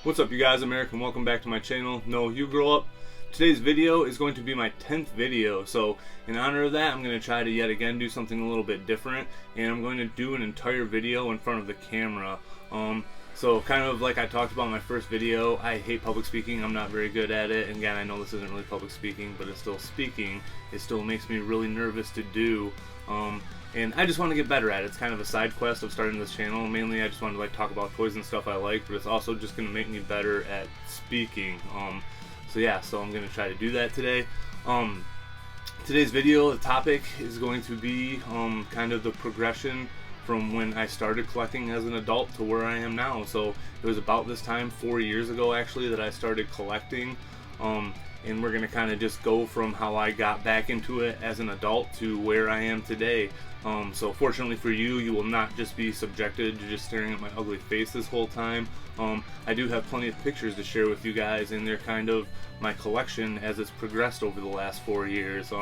What's up, you guys? I'm Eric and welcome back to my channel. No, you grow up. Today's video is going to be my 10th video, so in honor of that I'm going to try to yet again do something a little bit different, and I'm going to do an entire video in front of the camera. So kind of like I talked about in my first video, I hate public speaking. I'm not very good at it, and again, I know this isn't really public speaking, but it's still speaking. It still makes me really nervous to do. And I just want to get better at it. It's kind of a side quest of starting this channel. Mainly I just want to talk about toys and stuff I like, but it's also just going to make me better at speaking. So I'm going to try to do that today. Today's video, the topic is going to be kind of the progression from when I started collecting as an adult to where I am now. So it was about this time, 4 years ago actually, that I started collecting. And we're going to kind of just go from how I got back into it as an adult to where I am today. So fortunately for you, you will not just be subjected to just staring at my ugly face this whole time. I do have plenty of pictures to share with you guys, and they're kind of my collection as it's progressed over the last 4 years.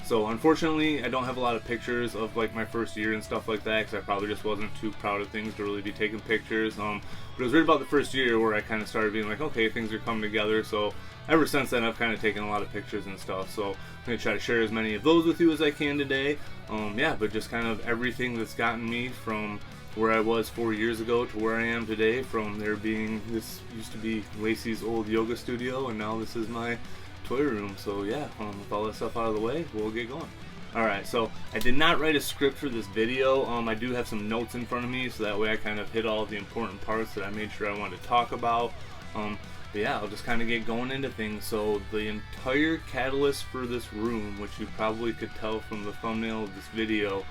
So unfortunately, I don't have a lot of pictures of like my first year and stuff like that, because I probably just wasn't too proud of things to really be taking pictures. But it was right about the first year where I kind of started being like, okay, things are coming together. So ever since then, I've kind of taken a lot of pictures and stuff. So I'm going to try to share as many of those with you as I can today. But just kind of everything that's gotten me from where I was 4 years ago to where I am today, from there being, this used to be Lacey's old yoga studio, and now this is my toy room. So with all that stuff out of the way, we'll get going. Alright, so I did not write a script for this video. I do have some notes in front of me, so that way I kind of hit all the important parts that I made sure I wanted to talk about. I'll just kind of get going into things. So the entire catalyst for this room, which you probably could tell from the thumbnail of this video,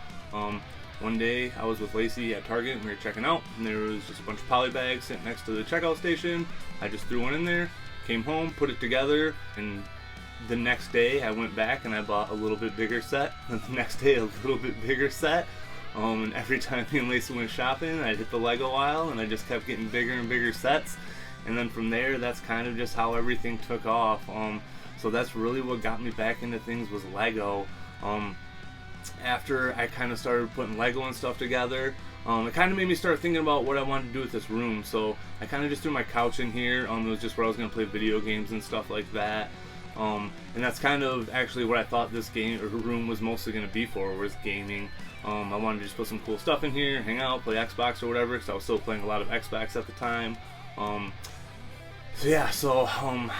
one day I was with Lacey at Target and we were checking out, and there was just a bunch of polybags sitting next to the checkout station. I just threw one in there, came home, put it together, and the next day I went back and I bought a little bit bigger set, and the next day a little bit bigger set. And every time me and Lacey went shopping, I'd hit the Lego aisle and I just kept getting bigger and bigger sets. And then from there, that's kind of just how everything took off. So that's really what got me back into things, was Lego. After I kind of started putting Lego and stuff together, it kind of made me start thinking about what I wanted to do with this room. So I kind of just threw my couch in here. It was just where I was going to play video games and stuff like that. And that's kind of actually what I thought this room was mostly going to be for, was gaming. I wanted to just put some cool stuff in here, hang out, play Xbox or whatever, because I was still playing a lot of Xbox at the time. I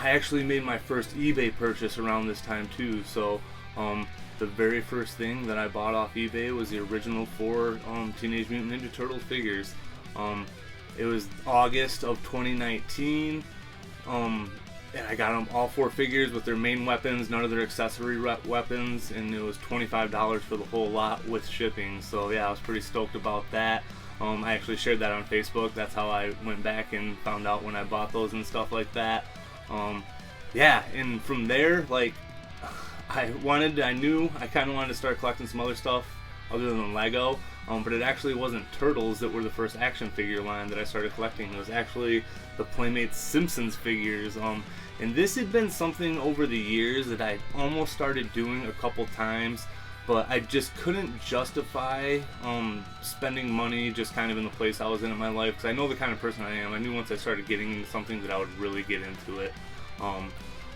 actually made my first eBay purchase around this time too. So the very first thing that I bought off eBay was the original 4 Teenage Mutant Ninja Turtles figures. It was August of 2019, and I got them all 4 figures with their main weapons, none of their accessory weapons, and it was $25 for the whole lot with shipping. So I was pretty stoked about that. I actually shared that on Facebook. That's how I went back and found out when I bought those and stuff like that. And from there, I knew I kind of wanted to start collecting some other stuff other than Lego. But it actually wasn't Turtles that were the first action figure line that I started collecting. It was actually the Playmates Simpsons figures. And this had been something over the years that I almost started doing a couple times, but I just couldn't justify spending money just kind of in the place I was in my life, because I know the kind of person I am. I knew once I started getting into something that I would really get into it.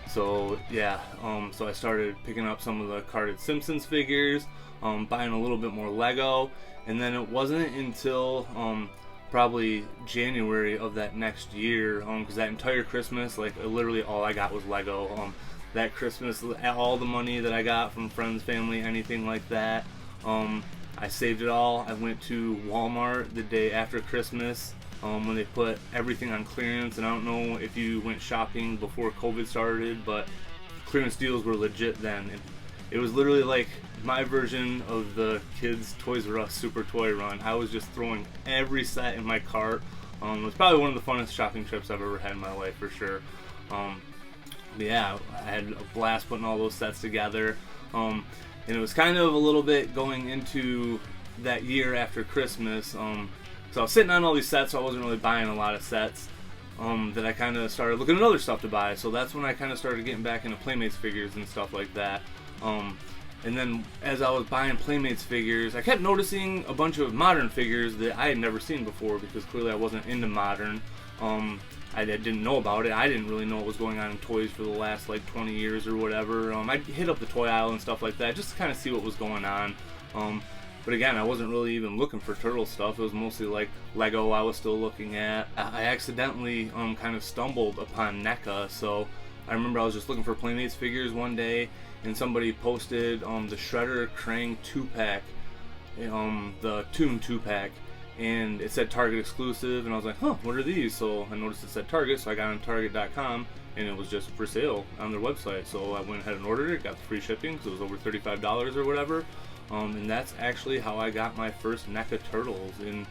So I started picking up some of the carded Simpsons figures, buying a little bit more Lego, and then it wasn't until probably January of that next year, because that entire Christmas, literally all I got was Lego. That Christmas, all the money that I got from friends, family, anything like that, I saved it all. I went to Walmart the day after Christmas, when they put everything on clearance. And I don't know if you went shopping before COVID started, but clearance deals were legit then. And it was literally like my version of the kids' Toys R Us Super Toy Run. I was just throwing every set in my cart. It was probably one of the funnest shopping trips I've ever had in my life, for sure. I had a blast putting all those sets together, and it was kind of a little bit going into that year after Christmas. So I was sitting on all these sets, so I wasn't really buying a lot of sets, that I kind of started looking at other stuff to buy. So that's when I kind of started getting back into Playmates figures and stuff like that. And then as I was buying Playmates figures, I kept noticing a bunch of modern figures that I had never seen before, because clearly I wasn't into modern. I didn't know about it. I didn't really know what was going on in toys for the last like 20 years or whatever. I hit up the toy aisle and stuff like that just to kind of see what was going on. But again, I wasn't really even looking for turtle stuff. It was mostly like Lego I was still looking at. I accidentally kind of stumbled upon NECA. So I remember I was just looking for Playmates figures one day, and somebody posted the Shredder Krang 2-pack, the Toon 2-pack, and it said Target exclusive, and I was like, huh, what are these? So I noticed it said Target, so I got on Target.com, and it was just for sale on their website. So I went ahead and ordered it, got the free shipping because it was over $35 or whatever. And that's actually how I got my first NECA turtles, and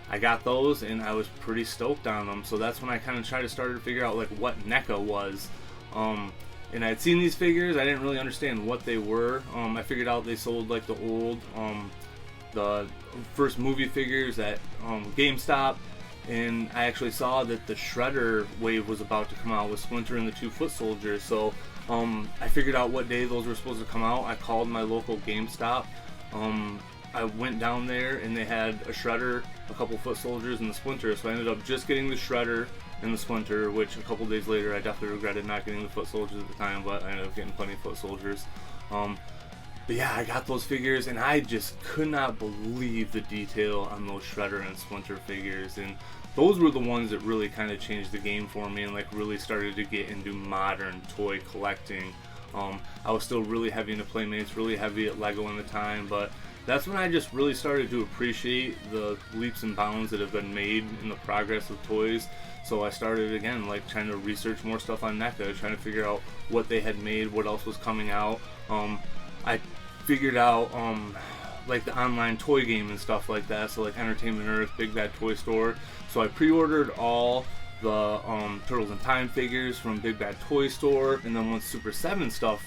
I got those and I was pretty stoked on them. So that's when I kind of tried to start to figure out like what NECA was. And I'd seen these figures, I didn't really understand what they were. I figured out they sold like the old, the first movie figures at GameStop, and I actually saw that the Shredder wave was about to come out with Splinter and the 2 Foot Soldiers. So I figured out what day those were supposed to come out. I called my local GameStop. I went down there and they had a Shredder, a couple Foot Soldiers, and the Splinter. So I ended up just getting the Shredder and the Splinter, which a couple days later I definitely regretted not getting the Foot Soldiers at the time, but I ended up getting plenty of Foot Soldiers. But yeah, I got those figures and I just could not believe the detail on those Shredder and Splinter figures, and those were the ones that really kind of changed the game for me and like really started to get into modern toy collecting. I was still really heavy into Playmates, really heavy at Lego in the time, but that's when I just really started to appreciate the leaps and bounds that have been made in the progress of toys. So I started again like trying to research more stuff on NECA, trying to figure out what they had made, what else was coming out. I figured out like the online toy game and stuff like that, so like Entertainment Earth, Big Bad Toy Store. So I pre-ordered all the Turtles in Time figures from Big Bad Toy Store, and then once Super 7 stuff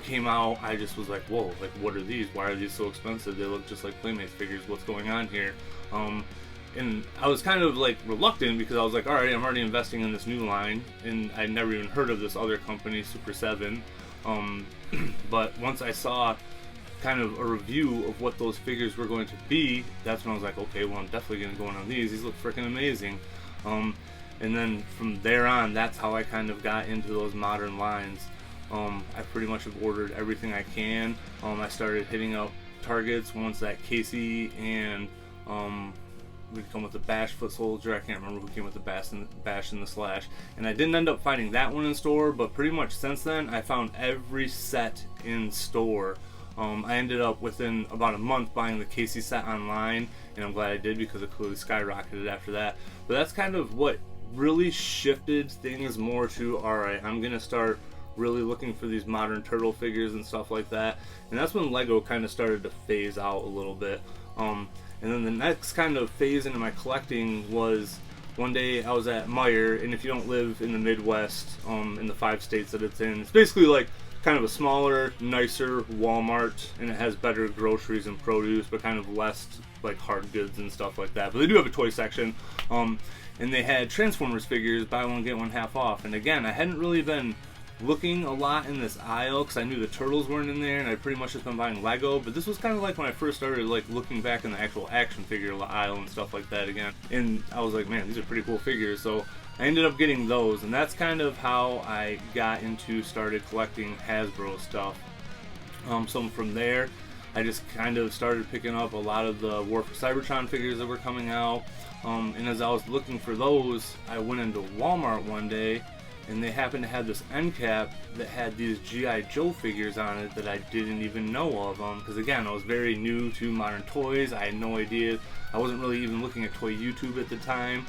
came out, I just was like, whoa, like what are these? Why are these so expensive? They look just like Playmates figures. What's going on here? And I was kind of like reluctant because I was like, alright, I'm already investing in this new line, and I'd never even heard of this other company, Super 7. But once I saw kind of a review of what those figures were going to be, that's when I was like, okay, well I'm definitely going to go in on these. These look freaking amazing. And then from there on, that's how I kind of got into those modern lines. I pretty much have ordered everything I can. I started hitting up Targets once that Casey and would come with the Bash Foot Soldier. I can't remember who came with the Bash and the Slash. And I didn't end up finding that one in store, but pretty much since then, I found every set in store. I ended up within about a month buying the Casey set online, and I'm glad I did because it clearly skyrocketed after that. But that's kind of what really shifted things more to, alright, I'm going to start really looking for these modern turtle figures and stuff like that. And that's when Lego kind of started to phase out a little bit. And then the next kind of phase into my collecting was one day I was at Meijer, and if you don't live in the Midwest, in the 5 states that it's in, it's basically like kind of a smaller, nicer Walmart, and it has better groceries and produce, but kind of less like hard goods and stuff like that. But they do have a toy section, and they had Transformers figures, buy one get one half off. And again, I hadn't really been looking a lot in this aisle because I knew the Turtles weren't in there, and I'd pretty much just been buying Lego. But this was kind of like when I first started like looking back in the actual action figure aisle and stuff like that again, and I was like, man, these are pretty cool figures. So I ended up getting those, and that's kind of how I got into started collecting Hasbro stuff. So from there, I just kind of started picking up a lot of the War for Cybertron figures that were coming out. And as I was looking for those, I went into Walmart one day, and they happened to have this end cap that had these G.I. Joe figures on it that I didn't even know of. Because again, I was very new to modern toys. I had no idea. I wasn't really even looking at Toy YouTube at the time.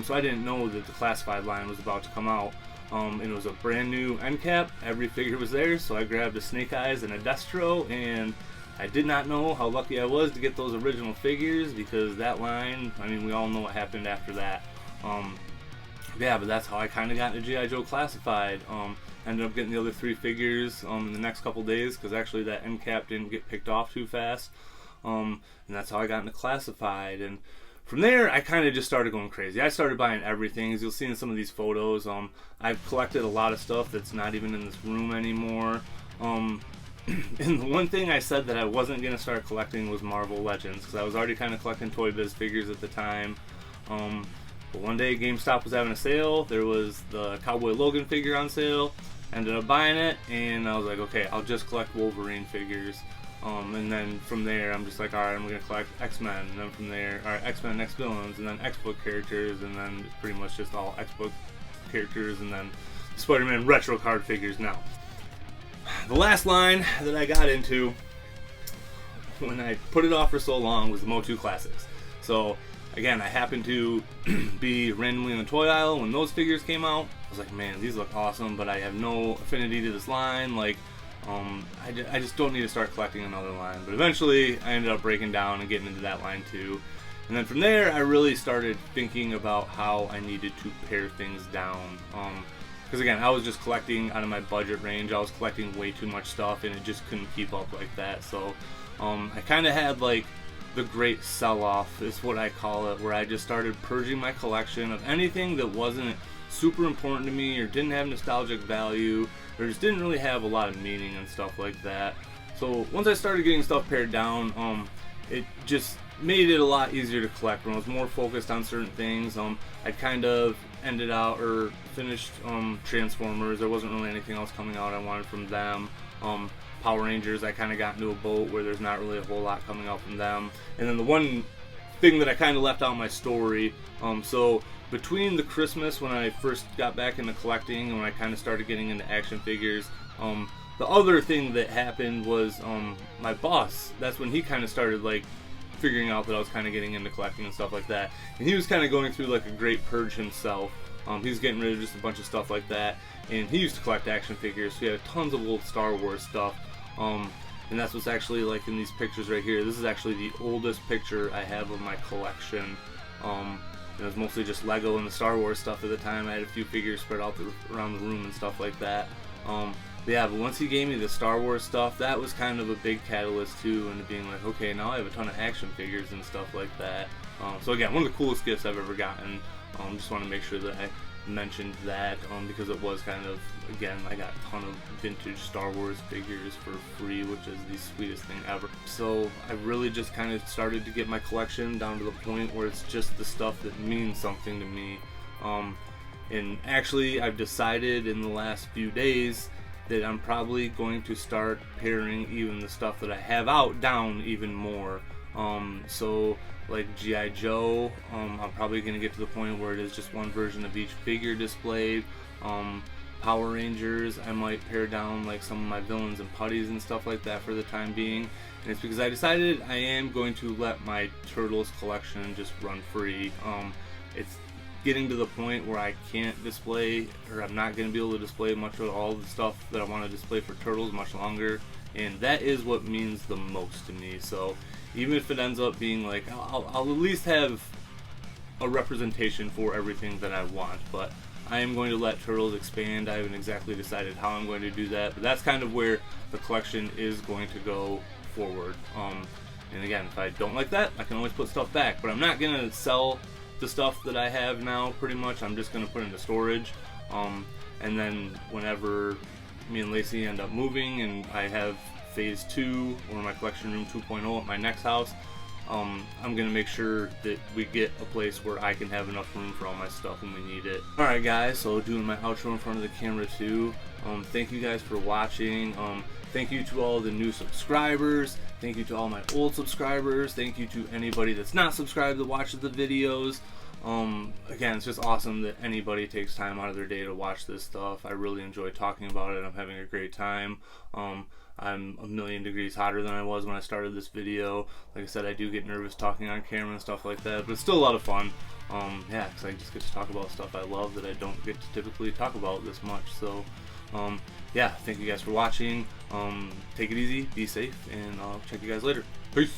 So I didn't know that the classified line was about to come out. And it was a brand new end cap. Every figure was there, so I grabbed a Snake Eyes and a Destro, and I did not know how lucky I was to get those original figures, because that line, I mean, we all know what happened after that. Yeah, but that's how I kind of got into G.I. Joe Classified. Ended up getting the other 3 figures in the next couple days, because actually that end cap didn't get picked off too fast. And that's how I got into Classified. And from there, I kind of just started going crazy. I started buying everything. As you'll see in some of these photos, I've collected a lot of stuff that's not even in this room anymore. And the one thing I said that I wasn't going to start collecting was Marvel Legends, because I was already kind of collecting Toy Biz figures at the time. But one day GameStop was having a sale. There was the Cowboy Logan figure on sale. Ended up buying it, and I was like, okay, I'll just collect Wolverine figures. And then from there, I'm just like, alright, I'm going to collect X-Men. And then from there, alright, X-Men, X-Villains, and then X-Book characters, and then it's pretty much just all X-Book characters, and then Spider-Man retro card figures now. The last line that I got into when I put it off for so long was the Motu Classics. So again, I happened to be randomly in the toy aisle when those figures came out. I was like, man, these look awesome, but I have no affinity to this line. Like, I just don't need to start collecting another line. But eventually, I ended up breaking down and getting into that line too. And then from there, I really started thinking about how I needed to pare things down. Because again, I was just collecting out of my budget range. I was collecting way too much stuff, and it just couldn't keep up like that. So I kind of had like the great sell-off is what I call it, where I just started purging my collection of anything that wasn't super important to me or didn't have nostalgic value or just didn't really have a lot of meaning and stuff like that. So once I started getting stuff pared down, it just made it a lot easier to collect. When I was more focused on certain things, I kind of ended out or finished Transformers. There wasn't really anything else coming out I wanted from them. Power Rangers, I kind of got into a boat where there's not really a whole lot coming out from them. And then the one thing that I kind of left out in my story, so between the Christmas when I first got back into collecting and when I kind of started getting into action figures, the other thing that happened was my boss, that's when he kind of started like figuring out that I was kind of getting into collecting and stuff like that. And he was kind of going through like a great purge himself. He was getting rid of just a bunch of stuff like that. And he used to collect action figures, so he had tons of old Star Wars stuff. And that's what's actually like in these pictures right here. This is actually the oldest picture I have of my collection. It was mostly just Lego and the Star Wars stuff at the time. I had a few figures spread out around the room and stuff like that. But once he gave me the Star Wars stuff, that was kind of a big catalyst too, into being like, okay, now I have a ton of action figures and stuff like that. So again, one of the coolest gifts I've ever gotten. Just want to make sure that I mentioned that because it was kind of, again, I got a ton of vintage Star Wars figures for free, which is the sweetest thing ever. So I really just kind of started to get my collection down to the point where it's just the stuff that means something to me. And actually, I've decided in the last few days that I'm probably going to start paring even the stuff that I have out down even more. So like G.I. Joe, I'm probably going to get to the point where it is just one version of each figure displayed. Power Rangers, I might pare down like some of my villains and putties and stuff like that for the time being. And it's because I decided I am going to let my Turtles collection just run free. It's getting to the point where I can't display, or I'm not going to be able to display much of all the stuff that I want to display for Turtles much longer, and that is what means the most to me. So even if it ends up being like, I'll at least have a representation for everything that I want, but I am going to let Turtles expand. I haven't exactly decided how I'm going to do that, but that's kind of where the collection is going to go forward. And again, if I don't like that, I can always put stuff back, but I'm not going to sell the stuff that I have now. Pretty much I'm just going to put into storage, and then whenever me and Lacey end up moving and I have phase 2 or my collection room 2.0 at my next house, I'm going to make sure that we get a place where I can have enough room for all my stuff when we need it. Alright guys, so doing my outro in front of the camera too. Thank you guys for watching. Thank you to all the new subscribers. Thank you to all my old subscribers. Thank you to anybody that's not subscribed that watches the videos. Again, it's just awesome that anybody takes time out of their day to watch this stuff. I really enjoy talking about it. I'm having a great time. I'm a million degrees hotter than I was when I started this video. Like I said, I do get nervous talking on camera and stuff like that, but it's still a lot of fun. Yeah, because I just get to talk about stuff I love that I don't get to typically talk about this much. So yeah, thank you guys for watching. Take it easy, be safe, and I'll check you guys later. Peace!